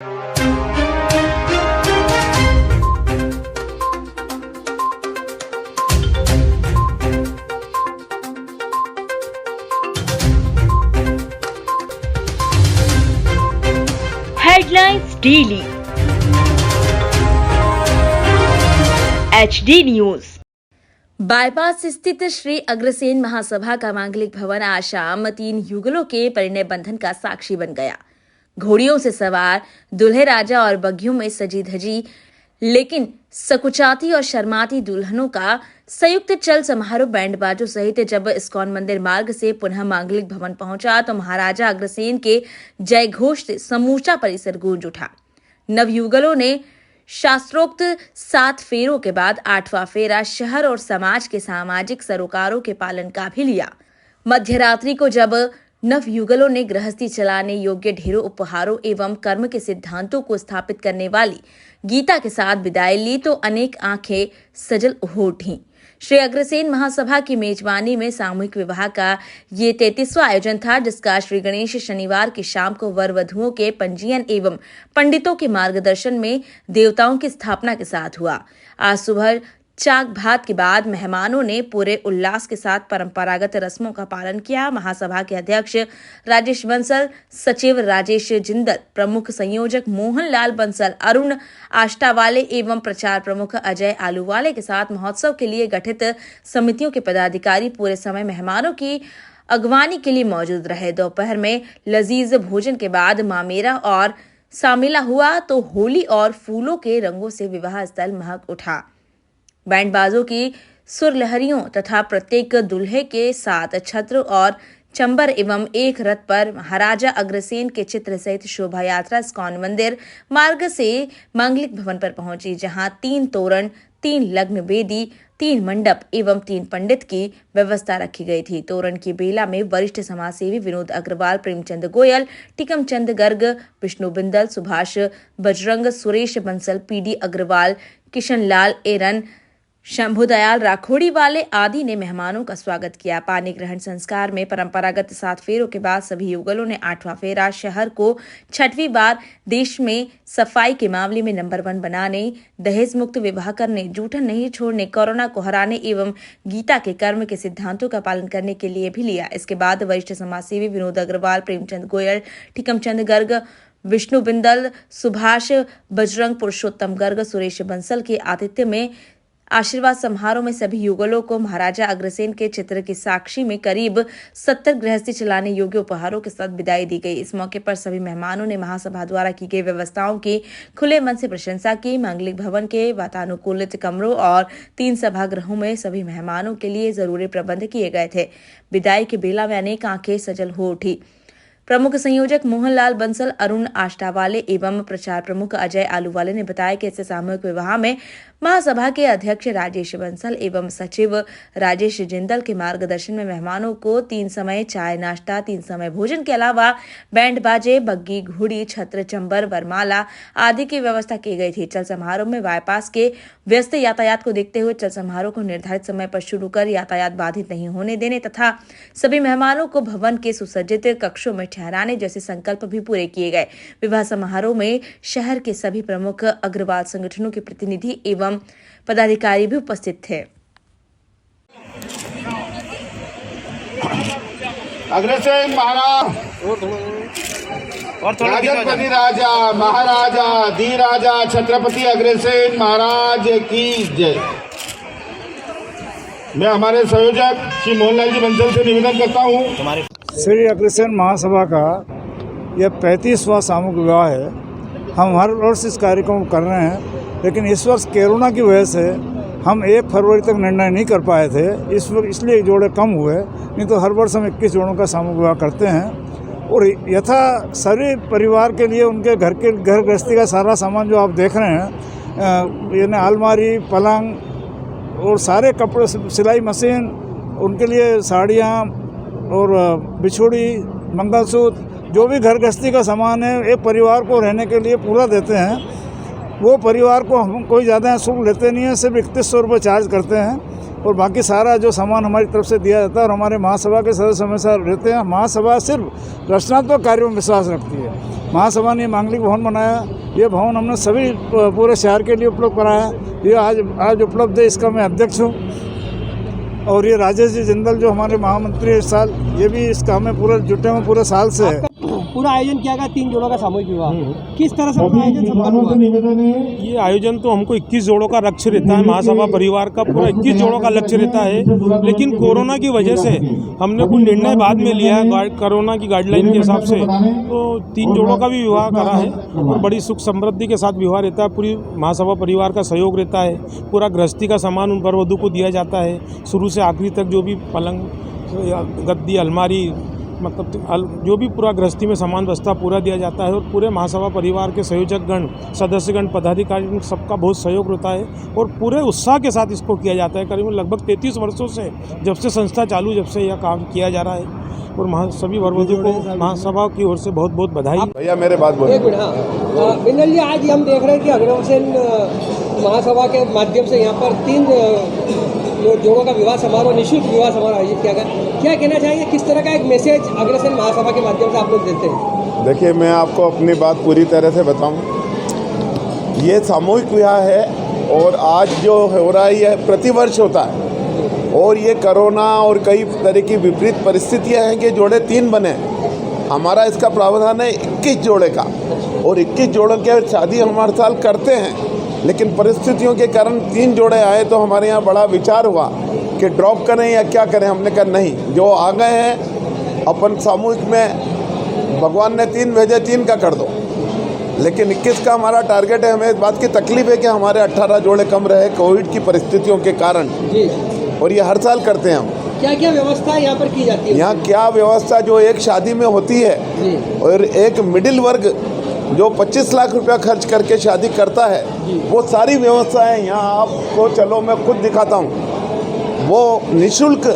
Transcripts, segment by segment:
Headlines daily HD news. Bypass स्थित श्री अग्रसेन महासभा का मांगलिक भवन आज शाम 3 युगलों के परिणय बंधन का साक्षी बन गया। घोड़ियों से सवार दूल्हे राजा और बग्घियों में सजी धजी लेकिन सकुचाती और शर्माती दुल्हनों का संयुक्त चल समारोह बैंड बाजों सहित जब इस्कॉन मंदिर मार्ग से पुनः मांगलिक भवन पहुंचा तो महाराजा अग्रसेन के जय घोष से समूचा परिसर गूंज उठा। नवयुगलों ने शास्त्रोक्त 7 फेरों के बाद 8वां फेरा शहर और समाज के सामाजिक सरोकारों के पालन का भी लिया। मध्यरात्रि को जब नवयुगलों ने गृहस्थी चलाने योग्य ढेरों उपहारों एवं कर्म के सिद्धांतों को स्थापित करने वाली गीता के साथ विदाई ली तो अनेक आंखें सजल हो उठी। श्री अग्रसेन महासभा की मेजबानी में सामूहिक विवाह का ये 33वां आयोजन था, जिसका श्री गणेश शनिवार की शाम को वर वधुओं के पंजीयन एवं पंडितों के मार्गदर्शन में देवताओं की स्थापना के साथ हुआ। आज सुबह चाक भात के बाद मेहमानों ने पूरे उल्लास के साथ परंपरागत रस्मों का पालन किया। महासभा के अध्यक्ष राजेश बंसल, सचिव राजेश जिंदल, प्रमुख संयोजक मोहन लाल बंसल, अरुण आष्टावाले एवं प्रचार प्रमुख अजय आलूवाले के साथ महोत्सव के लिए गठित समितियों के पदाधिकारी पूरे समय मेहमानों की अगवानी के लिए मौजूद रहे। दोपहर में लजीज भोजन के बाद मामेरा और सामिला हुआ तो होली और फूलों के रंगों से विवाह स्थल महक उठा। बैंडबाजों की सुरलहरियों तथा प्रत्येक दूल्हे के साथ छत्र और चंबर एवं एक रथ पर महाराजा अग्रसेन के चित्र सहित शोभा यात्रा इस्कॉन मंदिर मार्ग से मांगलिक भवन पर पहुंची, जहां 3 तोरण, 3 लग्न वेदी, 3 मंडप एवं 3 पंडित की व्यवस्था रखी गई थी। तोरण की बेला में वरिष्ठ समाजसेवी विनोद अग्रवाल, प्रेमचंद गोयल, टिकम चंद गर्ग, विष्णु बिंदल, सुभाष बजरंग, सुरेश बंसल, PD अग्रवाल, किशन लाल एरन, शंभुदयाल राखोड़ी वाले आदि ने मेहमानों का स्वागत किया। पानी ग्रहण संस्कार में परंपरागत 7 फेरों के बाद सभी युगलों ने 8वां फेरा शहर को 6वीं बार देश में सफाई के मामले में नंबर 1 बनाने, दहेज मुक्त विवाह करने, जूठन नहीं छोड़ने, कोरोना को हराने एवं गीता के कर्म के सिद्धांतों का पालन करने के लिए भी लिया। इसके बाद वरिष्ठ समाजसेवी विनोद अग्रवाल, प्रेमचंद गोयल, टिकमचंद गर्ग, विष्णु बिंदल, सुभाष बजरंग, पुरुषोत्तम गर्ग, सुरेश बंसल के आतिथ्य में आशीर्वाद समारोह में सभी युगलों को महाराजा अग्रसेन के चित्र की साक्षी में करीब 70 गृहस्थी चलाने योग्य उपहारों के साथ विदाई दी गई। इस मौके पर सभी मेहमानों ने महासभा द्वारा की गई व्यवस्थाओं की खुले मन से प्रशंसा की। मांगलिक भवन के वातानुकूलित कमरों और 3 सभागृहों में सभी मेहमानों के लिए जरूरी प्रबंध किए गए थे। विदाई के बेला में अनेक आंखें सजल हो उठी। प्रमुख संयोजक मोहन लाल बंसल, अरुण आष्टावाले एवं प्रचार प्रमुख अजय आलूवाले ने बताया कि इस सामूहिक विवाह में महासभा के अध्यक्ष राजेश बंसल एवं सचिव राजेश जिंदल के मार्गदर्शन में मेहमानों को 3 समय चाय नाश्ता, 3 समय भोजन के अलावा बैंड बाजे, बग्गी, घोड़ी, छत्र, चंबर, वरमाला आदि की व्यवस्था की गई थी। चल समारोह में बाईपास के व्यस्त यातायात को देखते हुए चल समारोह को निर्धारित समय पर शुरू कर यातायात बाधित नहीं होने देने तथा सभी मेहमानों को भवन के सुसज्जित कक्षों में ठहराने जैसे संकल्प भी पूरे किए गए। विवाह समारोह में शहर के सभी प्रमुख अग्रवाल संगठनों के प्रतिनिधि एवं पदाधिकारी भी उपस्थित थे। अग्रसेन महाराज राजपति राजा महाराजा धीराजा छत्रपति अग्रसेन महाराज की जय। मैं हमारे संयोजक श्री मोहनलाल जी बंसल से निवेदन करता हूँ, श्री अग्रसेन महासभा का यह 35वां सामूहिक विवाह है। हम हर वर्ष इस कार्यक्रम को कर रहे हैं, लेकिन इस वर्ष कोरोना की वजह से हम 1 फरवरी तक निर्णय नहीं कर पाए थे। इसलिए जोड़े कम हुए, नहीं तो हर वर्ष हम 21 जोड़ों का सामूहिक विवाह करते हैं। और यथा सभी परिवार के लिए उनके घर गृहस्थी का सारा सामान जो आप देख रहे हैं, यानी अलमारी, पलंग और सारे कपड़े, सिलाई मशीन, उनके लिए साड़ियाँ और बिछुड़ी, मंगलसूत्र, जो भी घर गृहस्थी का सामान है, एक परिवार को रहने के लिए पूरा देते हैं। वो परिवार को हम कोई ज़्यादा शुल्क लेते नहीं है, सिर्फ 3100 रुपये चार्ज करते हैं और बाकी सारा जो सामान हमारी तरफ से दिया जाता है। और हमारे महासभा के सदस्य हमेशा रहते हैं। महासभा सिर्फ रचनात्मक कार्यों में विश्वास रखती है। महासभा ने मांगलिक भवन बनाया। ये भवन हमने सभी पूरे शहर के लिए उपलब्ध कराया। ये आज उपलब्ध है, इसका मैं अध्यक्ष हूँ। और ये राजेश जी जिंदल जो हमारे महामंत्री इस साल, ये भी इस काम में पूरा जुटे हुए पूरे साल से है। पूरा आयोजन किया गया 3 जोड़ों का सामूहिक विवाह, किस तरह से पूरा आयोजन संपन्न हुआ? ये आयोजन तो हमको 21 जोड़ों का लक्ष्य रहता है, महासभा परिवार का पूरा 21 जोड़ों का लक्ष्य रहता है, लेकिन कोरोना की वजह से हमने कुछ निर्णय बाद में लिया है कोरोना की गाइडलाइन के हिसाब से, तो 3 जोड़ों का भी विवाह करा है और बड़ी सुख समृद्धि के साथ विवाह रहता है। पूरी महासभा परिवार का सहयोग रहता है, पूरा गृहस्थी का सामान उन वर वधू को दिया जाता है, शुरू से आखिरी तक जो भी पलंग गद्दी अलमारी मतलब जो भी पूरा गृहस्थी में सामान बस्ता पूरा दिया जाता है। और पूरे महासभा परिवार के संयोजकगण, सदस्यगण, पदाधिकारी सबका बहुत सहयोग रहता है और पूरे उत्साह के साथ इसको किया जाता है। करीबन लगभग 33 वर्षों से जब से संस्था चालू, जब से यह काम किया जा रहा है और सभी वर वधू को महासभा की ओर से बहुत बहुत बधाई। भैया मेरे बात बोलो। एक मिनट, हाँ बिंदल जी, आज हम देख रहे हैं कि अग्रसेन महासभा के माध्यम से यहाँ पर 3 जोड़ों का विवाह समारोह, निःशुल्क विवाह समारोह आयोजित किया गया। क्या कहना चाहेंगे, किस तरह का एक मैसेज अग्रसेन महासभा के माध्यम से आप लोग देते हैं? देखिए, मैं आपको अपनी बात पूरी तरह से बताऊं, ये सामूहिक विवाह है और आज जो हो रहा है ये प्रतिवर्ष होता है और ये कोरोना और कई तरह की विपरीत परिस्थितियां हैं कि जोड़े 3 बने। हमारा इसका प्रावधान है 21 जोड़े का और 21 जोड़ों के शादी हम हर साल करते हैं, लेकिन परिस्थितियों के कारण 3 जोड़े आए तो हमारे यहाँ बड़ा विचार हुआ कि ड्रॉप करें या क्या करें। हमने कहा नहीं, जो आ गए हैं अपन सामूहिक में भगवान ने 3 भेजे, 3 का कर दो, लेकिन 21 का हमारा टारगेट है। हमें इस बात की तकलीफ है कि हमारे 18 जोड़े कम रहे कोविड की परिस्थितियों के कारण, और ये हर साल करते हैं हम। क्या क्या व्यवस्था यहाँ पर की जाती है? यहाँ क्या व्यवस्था जो एक शादी में होती है और एक मिडिल वर्ग जो 25 लाख रुपया खर्च करके शादी करता है, वो सारी व्यवस्थाएं यहाँ आपको चलो मैं खुद दिखाता हूँ। वो निःशुल्क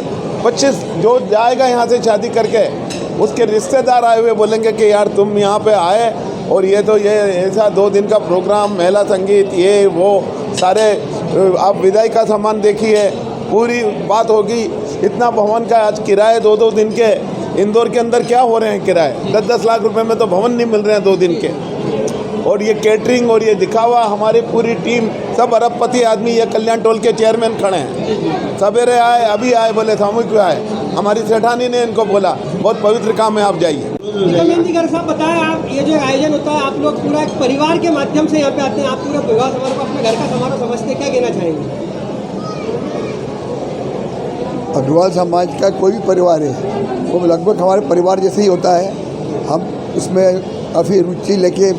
25 जो जाएगा यहाँ से शादी करके, उसके रिश्तेदार आए हुए बोलेंगे कि यार तुम यहाँ पे आए और ये तो ये ऐसा 2 दिन का प्रोग्राम, मेला संगीत, ये वो सारे आप विदाई का सामान देखिए, पूरी बात होगी। इतना भवन का आज किराए 2-2 दिन के इंदौर के अंदर क्या हो रहे हैं किराए, 10-10 लाख रुपए में तो भवन नहीं मिल रहे हैं 2 दिन के। और ये कैटरिंग और ये दिखावा, हमारी पूरी टीम सब अरबपति आदमी, ये कल्याण टोल के चेयरमैन खड़े हैं, सवेरे आए अभी आए, बोले सामूहिक आए। हमारी सेठानी ने इनको बोला बहुत पवित्र काम है, आप जाइए। साहब बताएं, आप ये जो आयोजन होता है आप लोग पूरा एक परिवार के माध्यम से यहाँ पे आते हैं, आप पूरा विवाह समारोह को अपने घर का समारोह समझते हैं, क्या कहना चाहेंगे? अग्रवाल समाज का कोई भी परिवार है वो लगभग हमारे परिवार जैसे ही होता है। हम उसमें काफ़ी रुचि लेके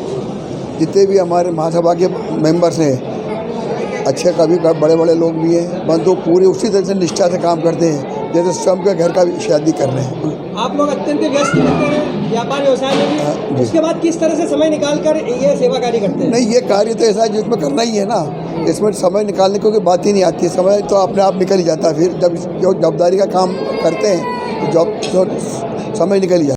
जितने भी हमारे महासभा के मेंबर्स हैं, अच्छे कभी बड़े बड़े लोग भी हैं, परंतु पूरे उसी तरह से निष्ठा से काम करते हैं जैसे स्वयं के घर का भी शादी कर रहे हैं। आप लोग अत्यंत व्यस्त रहते हैं व्यापार व्यवसाय में भी, उसके बाद किस तरह से समय निकाल कर ये सेवा कार्य करते हैं? नहीं, ये कार्य तो ऐसा है जिसमें करना ही है ना, इसमें समय निकालने की कोई बात ही नहीं आती। समय तो अपने आप निकल ही जाता है, फिर जब जो जवाबदारी का काम करते हैं तो समय निकल ही जाता है।